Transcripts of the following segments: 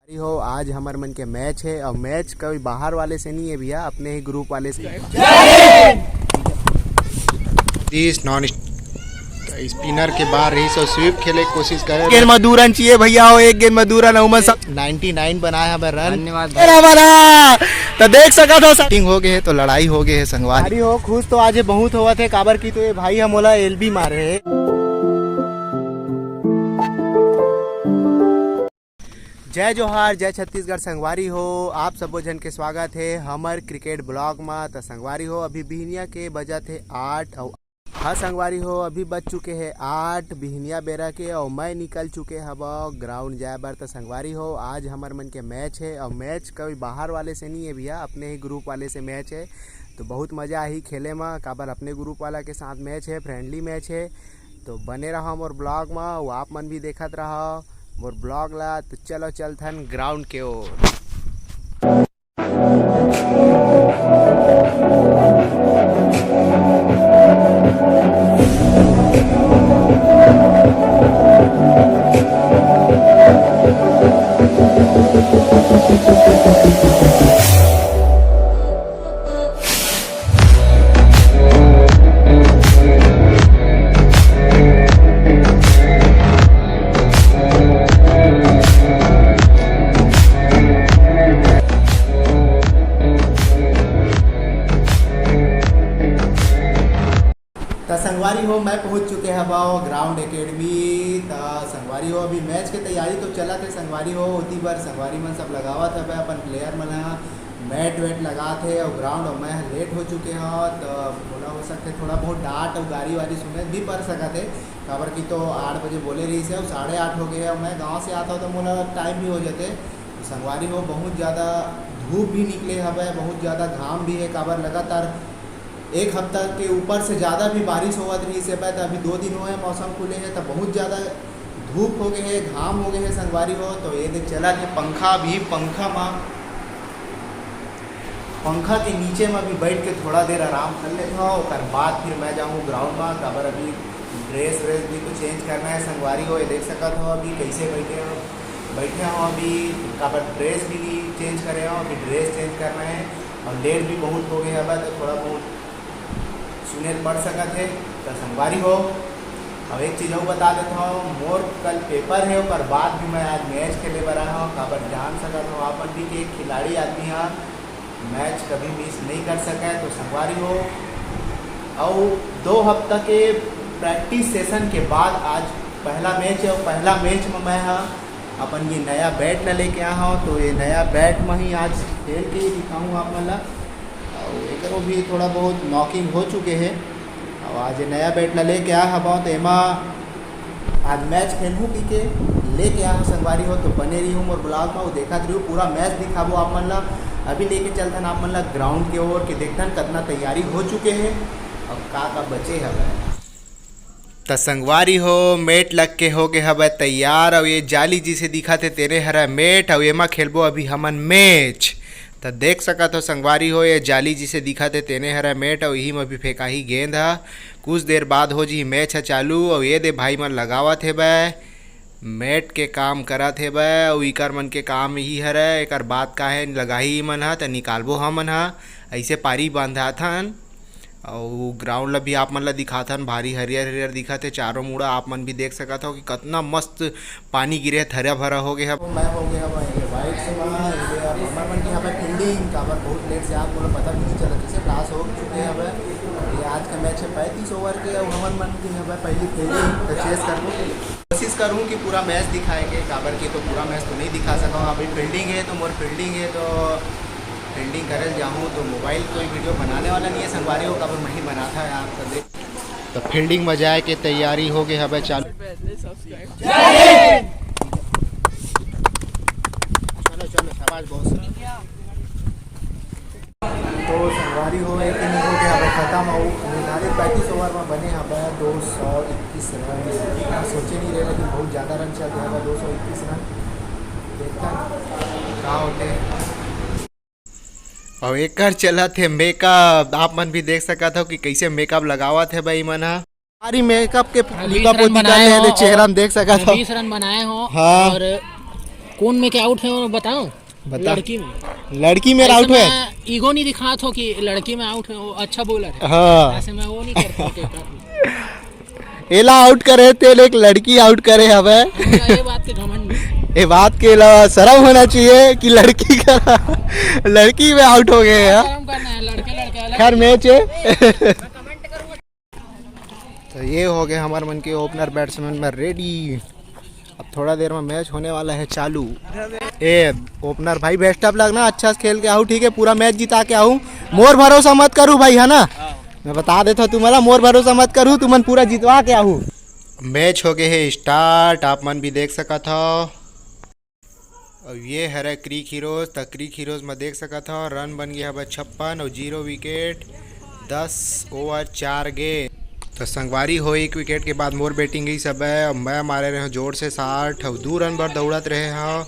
हो आज हमारे मन के मैच है और मैच कोई बाहर वाले से नहीं है भैया, अपने ही ग्रुप वाले से। तीस नॉन स्पिनर के बाहर रही सो स्वीप खेले की कोशिश करे। गेंद मधुरन चाहिए भैया हो, एक गेंद मधुरन 99 बनाया हमें रन। धन्यवाद तो देख सका था सेटिंग हो गए है तो लड़ाई हो गई है संगवारी हो। खुश तो आज बहुत हुआ थे काबर की तो ये भाई हम बोला एलबी मारे है। जय जोहार जय छत्तीसगढ़ संगवारी हो, आप सबो जन के स्वागत है हमार क्रिकेट ब्लॉग में। तो संगवारी हो अभी बिहनिया के बजा थे 8 और हाँ संगवारी हो अभी बज चुके हैं 8 बिहनिया बेरा के और मैं निकल चुके हब ग्राउंड जाए बर। तो संगवारी हो आज हमारे मन के मैच है और मैच कोई बाहर वाले से नहीं है भैया, अपने ही ग्रुप वाले से मैच है। तो बहुत मज़ा आई खेले में, काबर अपने ग्रुप वाला के साथ मैच है, फ्रेंडली मैच है। तो बने रहो मोर ब्लॉग में, वो आप मन भी देखत रहो मोर ब्लॉग ला। तो चलो चलथन ग्राउंड के ओर। संगवारी हो मैं पहुंच चुके हैं अब ग्राउंड एकेडमी। तो संगवारी हो अभी मैच के तैयारी तो चला थे संगवारी हो, उतनी बार संगवारी मन सब लगावा था अपन प्लेयर मन मैट वेट लगा थे और ग्राउंड और मैं लेट हो चुके हैं। तो बोला हो सकते थोड़ा बहुत डांट और गाड़ी वाड़ी सुने भी पड़ सका थे काबर की तो 8 बजे बोले रही से और 8:30 हो गए और मैं गाँव से आता हूँ तो मोला टाइम भी हो जाते। संगवारी हो बहुत ज़्यादा धूप भी निकले हवे, बहुत ज़्यादा घाम भी है काबर लगातार एक हफ्ता के ऊपर से ज़्यादा भी बारिश होवत रही से पाए। तो अभी 2 दिन हुए मौसम खुले हैं तो बहुत ज़्यादा धूप हो गए है, घाम हो गए है संगवारी हो। तो ये देख चला कि पंखा के नीचे में भी बैठ के थोड़ा देर आराम कर लेता हूँ, उसके बाद फिर मैं जाऊँ ग्राउंड में। काबर अभी ड्रेस व्रेस भी कुछ चेंज करना है संगवारी हो। ये देख सकता हो अभी कैसे बैठे हो अभी काबर ड्रेस भी चेंज करे हो, अभी ड्रेस चेंज करना है और लेट भी बहुत हो गए अब तो थोड़ा बहुत सुने पड़ सकत है। तो संगवारी हो अब एक चीज़ और बता देता हूँ, मोर कल पेपर है और बाद भी मैं आज मैच खेले बर रहा हूँ। काबर जान सकता हूँ अपन भी कि एक खिलाड़ी आदमी है, मैच कभी मिस नहीं कर सका है। तो संगवारी हो और 2 हफ्ता के प्रैक्टिस सेशन के बाद आज पहला मैच है और पहला मैच में मैं अपन ये नया बैट न लेके आया हूँ। तो ये नया बैट में ही आज खेल के ही दिखाऊँ आप मतलब, और एक भी थोड़ा बहुत नॉकिंग हो चुके हैं और आज नया बैट न लेके आया हूँ। तो एमा आज मैच खेलूँ पी के लेके आया हूँ संगवारी हो। तो बने रही हूँ मोर ब्लॉग में, वो देखा रही हूँ पूरा मैच दिखाबो आप मन ला। अभी लेके चलथन आप मन ला ग्राउंड के ओर के देखथन कितना तैयारी हो चुके हैं और का बचे हवे। तो संगवारी हो मेट लग के हो गए हवे तैयार और ये जाली जिसे दिखा थे तेरे हरा मेट और एमा खेलबो अभी हमन मैच। तो देख सकत हो संगवारी हो ये जाली जिसे दिखा थे तेने हरा मेट और यही में भी फेंका ही गेंद है। कुछ देर बाद हो जी मैच है चालू और ये दे भाई मन लगावत है बै मैट के काम करत है बै और इकर मन के काम यही हरे। एकर बात का है लगाही मन हा तो निकालबो हमन हा ऐसे पारी बांधा थन और ग्राउंड ला भी आप मन ला दिखाथन भारी हरियर हरियर दिखा थे चारों मुड़ा। आप मन भी देख सकत हो कि कितना मस्त पानी गिरे हरा भरा हो गया। मैं हो गया वाइट से हमारे मन की यहाँ पर फील्डिंग काबर बहुत लेट से आप बोलो पता भी नहीं चला कैसे क्लास हो चुके हैं। अब ये आज का मैच है 35 ओवर के और हमारे मन की यहाँ पर पहली फील्डिंग चेस करूँ कोशिश करूँ कि पूरा मैच दिखाएंगे काबर की तो पूरा मैच तो नहीं दिखा सका हूँ। अभी फील्डिंग है तो मोर फील्डिंग है तो फील्डिंग करे जाऊँ तो मोबाइल कोई वीडियो बनाने वाला नहीं है संगवारी हो काबर मैं ही बनाता है आप सब देख। तो फील्डिंग में जाए के तैयारी हो गई है चालू। चलो चलो शाबाश बहुत। तो संगवारी हो एक इनिंग हो गया हमें खत्म और निर्धारित 35 ओवर में बने हमें 221 रन। सोचे नहीं रहे लेकिन बहुत ज़्यादा रन चल रहा है 221 रन। देखता कहाँ होते और एक चला थे मेकअप। आप मन भी देख सका था कि कैसे मेकअप लगावा थे भाई मन सारी मेकअप के चेहरा में देख सका था 20 रन बनाए हो। हाँ। और कौन में क्या आउट है वो बताओ। बता। लड़की में। लड़की में आउट है। ईगो नहीं दिखा था कि लड़की में आउट है, वो अच्छा बॉलर है। हाँ ऐसे मैं वो नहीं करता। एला आउट करे थे, एक लड़की आउट करे हवे। ये बात के घमंड में। ये बात के अलावा शर्म होना चाहिए कि लड़की का लड़की में आउट हो गए हैं। शर्म करना है, लड़के लड़के अलग। खैर मैच है। तो ये हो गए हमारे मन के ओपनर बैट्समैन में रेडी। अब थोड़ा देर में मैच होने वाला है चालू। ए ओपनर भाई बेस्ट ऑफ लक ना, अच्छा से खेल के आऊँ, ठीक है, पूरा मैच जिता के आऊँ। मोर भरोसा मत करूँ भाई, है ना, मैं बता देता हूँ तुम्हारा, मोर भरोसा मत करूँ, तुमन पूरा जितवा के आऊँ। मैच हो गए है स्टार्ट, आप मन भी देख सका था। अब ये है क्रिक हीरोज, तो क्रिक हीरोज में देख सका था रन बन गया है 56 और 0 विकेट, 10 ओवर 4 गेंद। तो संगवारी हो 1 विकेट के बाद मोर बैटिंग ही सब है। अब मैं मारे रहे जोर से 60 और 2 रन पर दौड़त रहे हाँ,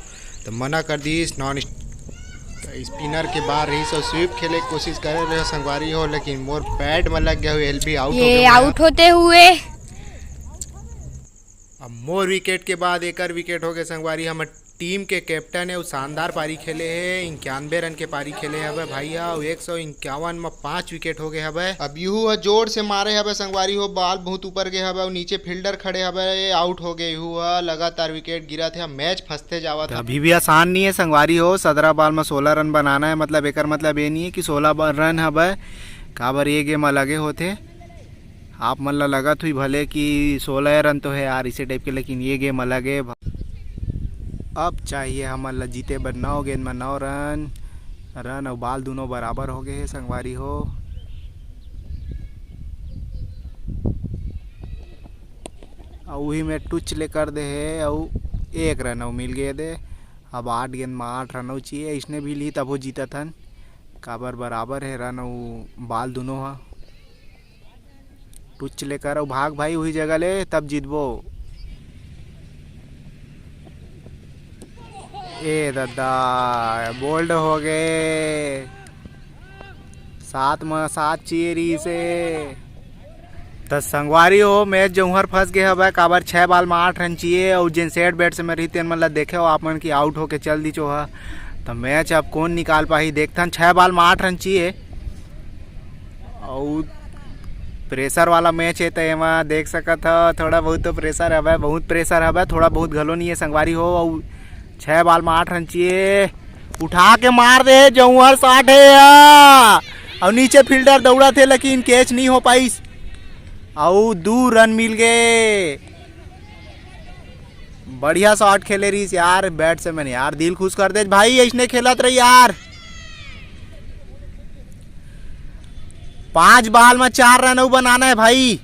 तो मना कर दी नॉन स्पिनर के बाहर रही सो स्वीप खेले की कोशिश करे रहे संगवारी हो, लेकिन मोर पैड में लग गया एलबी आउट हो गया। आउट होते हुए अब मोर विकेट के बाद एक विकेट हो गए संगवारी। हम टीम के कैप्टन है, वो शानदार पारी खेले है, 91 रन के पारी खेले है भैया, 151 में 5 विकेट हो गए है। अब यूँ जोर से मारे है संगवारी हो, बॉल बहुत ऊपर गए है, नीचे फील्डर खड़े है, आउट हो गए हुआ, लगातार विकेट गिरा थे, मैच फंसते जावा था। अभी भी आसान नहीं है संगवारी हो, 17 बॉल में 16 रन बनाना है, मतलब एक मतलब ये नहीं है कि 16 रन है काबर ये गेम अलगे होते। आप मन लगा थी भले कि 16 रन तो है यार इसे टाइप के, लेकिन ये गेम अलग है। अब चाहिए हमन जीते बर 9 गेंद में 9 रन और बाल दोनों बराबर हो गए हैं संगवारी हो। और वही में टुच ले कर दे है और 1 रन और मिल गए दे। अब 8 गेंद में 8 रन चाहिए, इसने भी ली तब वो जीता था, काबर बराबर है रन और बाल दोनों है। टुच लेकर और भाग भाई वही जगह ले, तब जीतबो। ए दादा बोल्ड हो गए, 7 में 7 चाहिए रही से। तो संगवारी हो मैच जौहर फंस गए है काबर 6 बॉल में 8 रन चाहिए, और जिन सेट बैट से मैं रही मतलब देखे हो आप मन की आउट होके चल दी चोहा। तो मैच अब कौन निकाल पाही देखथन, 6 बॉल में 8 रन चाहिए और प्रेशर वाला मैच है, तो एमा देख सकत ह थोड़ा बहुत तो प्रेशर है, बहुत प्रेशर है, थोड़ा बहुत घलो नहीं है संगवारी हो। और 6 बॉल में 8 रन चाहिए, उठा के मार दे जौहर 60 है, और नीचे फील्डर दौड़ा थे लेकिन कैच नहीं हो पाई, और 2 रन मिल गए। बढ़िया शॉट खेले रही यार बैट से, मैंने यार दिल खुश कर दे भाई, इसने खेलत रही यार। 5 बॉल में 4 रन बनाना है भाई।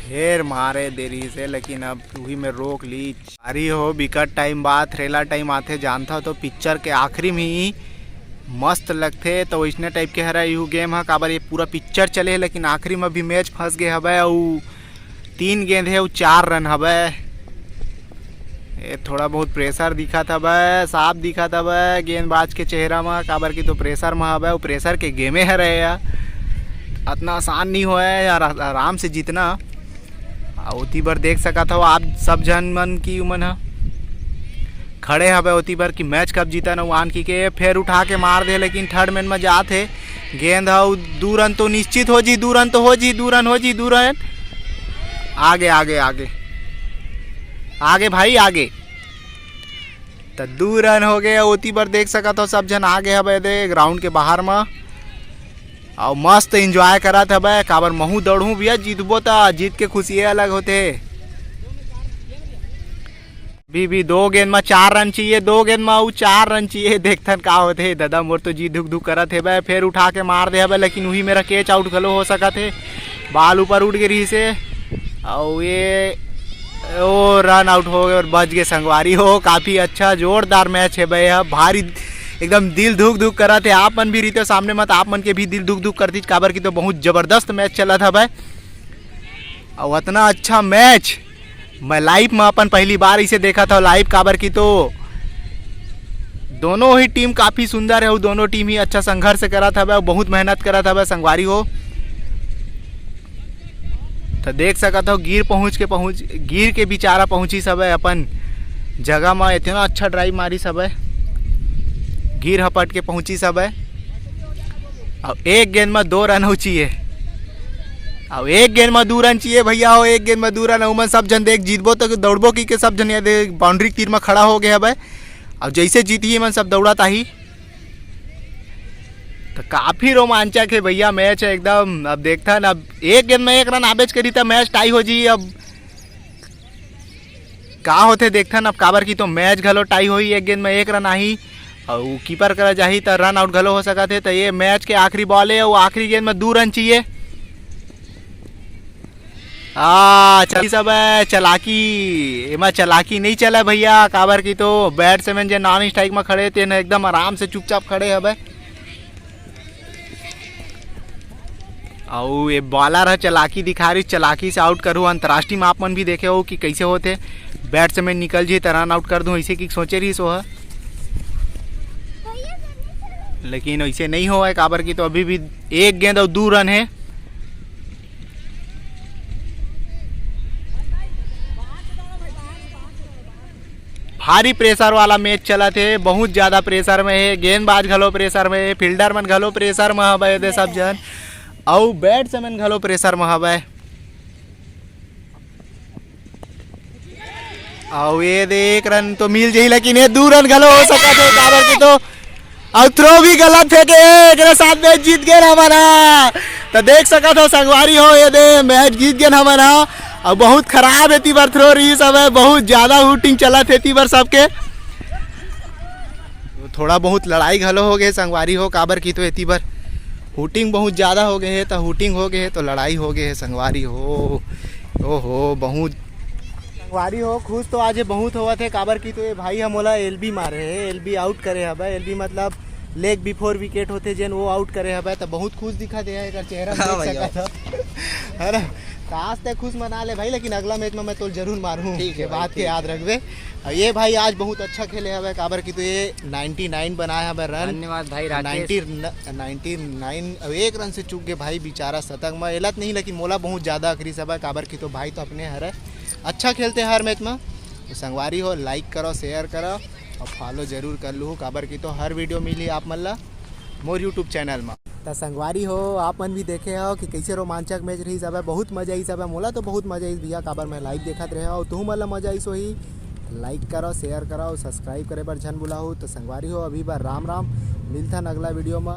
फिर मारे देरी से, लेकिन अब वही में रोक ली। अरे हो विकट टाइम बाद थ्रेला टाइम आते जानता तो पिक्चर के आखिरी में ही मस्त लगते, तो इसने टाइप के हरा यू गेम है काबर ये पूरा पिक्चर चले, लेकिन आखिरी में भी मैच फंस गए हवे। और 3 गेंद है 4 रन हवे। ये थोड़ा बहुत प्रेशर दिखा था भाई, साफ दिखा था भाई गेंदबाज के चेहरा में, काबर की तो प्रेशर में हवे, वो प्रेशर के गेमे है रहे यार, इतना आसान नहीं हुआ है यार आराम से जीतना। उती बार देख सका था आप सब जन मन की उमन है खड़े हवे उती बार की मैच कब जीता न आन की के, फिर उठा के मार दे, लेकिन थर्ड मैन में जाते गेंद है 2 रन तो निश्चित हो जी, 2 रन तो हो जी, 2 रन हो जी, 2 रन आगे आगे आगे आगे भाई आगे। तो 2 रन हो गए, उती बार देख सका तो सब जन आगे हवे दे ग्राउंड के बाहर में, और मस्त एंजॉय करा था भाई, काबर महू दौड़ू भैया जीतबो तो जीत के खुशी अलग होते। भी 2 गेंद में 4 रन चाहिए, 2 गेंद में 4 रन चाहिए, देखथन का होते दादा मोर तो जी धुक धुक करत है भाई, फिर उठा के मार दे भाई, लेकिन वही मेरा कैच आउट गलो हो सका थे, बाल ऊपर उठ गई से, और ये ओ रन आउट हो गए और बच गए संगवारी हो। काफी अच्छा जोरदार मैच है भाई, भारी एकदम दिल धुक धुक करा थे, आप मन भी रही सामने मत, आप मन के भी दिल धुक धुक करती काबर की तो बहुत जबरदस्त मैच चला था भाई, और इतना अच्छा मैच मैं लाइव में अपन पहली बार इसे देखा था लाइव, काबर की तो दोनों ही टीम काफी सुंदर है, वो दोनों टीम ही अच्छा संघर्ष करा था भाई, बहुत मेहनत करा था भाई संगवारी हो। तो देख सकत हो गिर के बेचारा पहुंची सब है अपन जगह में। इतना अच्छा ड्राइव मारी सब है, गिर हपट के पहुंची सब है। अब एक गेंद में 2 रन हो चाहिए। अब एक गेंद में 2 रन चाहिए भैया हो, एक गेंद में 2 रन। उमन सब जन देख जीतबो तो दौड़बो की के सब जन ये देख बाउंड्री तीर में खड़ा हो गए अब। अब जैसे जीती मन सब दौड़ाता ही। तो काफी रोमांचक है भैया मैच है एकदम। अब देखता ना, अब एक गेंद में 1 रन आबेज करी तो मैच टाई हो जी। अब का होते देखता ना, अब काबर की तो मैच घलो टाई होई, एक गेंद में 1 रन आही और कीपर करा जाही तो रन आउट घलो हो सकत है। तो ये मैच के आखिरी बॉल है और आखिरी गेंद में 2 रन चाहिए। चली सब है चलाकी, एमा चलाकी नहीं चला भैया काबर की तो बैट्समैन जो नॉन स्ट्राइक में खड़े थे एकदम आराम से चुपचाप खड़े हवे। और ये बॉलर है चलाकी दिखा रही, चलाकी से आउट करूँ। अंतर्राष्ट्रीय माप मन भी देखे हो कि कैसे होते, बैट्समैन निकल जाए तो रन आउट कर दूँ, ऐसे की सोचे रही सो है। लेकिन ऐसे नहीं हो है काबर की तो अभी भी 1 गेंद और 2 रन है। भारी प्रेशर वाला मैच चला थे, बहुत ज्यादा प्रेशर में है। गेंदबाज घलो प्रेशर में है, फील्डर मन घलो प्रेशर में हवे सब जन, और बैट्समैन घलो प्रेशर में हवे। और ये 1 रन तो मिल जाही, लेकिन ये 2 रन घलो हो सका थे काबर की तो। और थ्रो भी गलत थे के साथ मैच जीत गए हमारा। तो देख सका था संगवारी हो ये दे मैच जीत गए हमारा। और बहुत खराब है तीबर थ्रो रही सब है, बहुत ज्यादा हुटिंग चला थे तीबर सबके। थोड़ा बहुत लड़ाई घलो हो गए संगवारी हो काबर की तो तीबर हुटिंग बहुत ज़्यादा हो गए है। तो हुटिंग हो गए है तो लड़ाई हो गए है संगवारी हो। ओहो बहुत संगवारी हो खुश तो आज बहुत हुआ थे काबर की तो ये भाई हम ओला LB मारे है, LB आउट करे हवे। LB मतलब लेग बिफोर विकेट होते जेन वो आउट करे हवे। तो बहुत खुश दिखा दे है चेहरा देख सका था है ना। काश ते खुश मना ले भाई, लेकिन अगला मैच में मैं तो जरूर मारूँ, ठीक है बात के याद रखबे। ये भाई आज बहुत अच्छा खेले हवे काबर की तो ये 99 बनाया हवे रन। धन्यवाद भाई राकेश। 99 अब 1 रन से चूक गए भाई बेचारा शतक में एलत नहीं, लेकिन मोला बहुत ज़्यादा अखरी सब है काबर की तो भाई तो अपने हर अच्छा खेलते हैं हर मैच में। तो संगवारी हो लाइक करो, शेयर करो और फॉलो जरूर कर लूँ काबर की तो हर वीडियो मिली आप मन ला मोर यूट्यूब चैनल में। तो संगवारी हो आप मन भी देखे हो कि कैसे रोमांचक मैच रही सब है, बहुत मजा आई सब है। मोला तो बहुत मजा आई भैया काबर मैं लाइव देखत रहे और तुम मन ला मजा आई सो ही लाइक करो, शेयर करो, सब्सक्राइब करे पर झन बुलाओ। तो संगवारी हो अभी बार राम राम, मिलता अगला वीडियो में।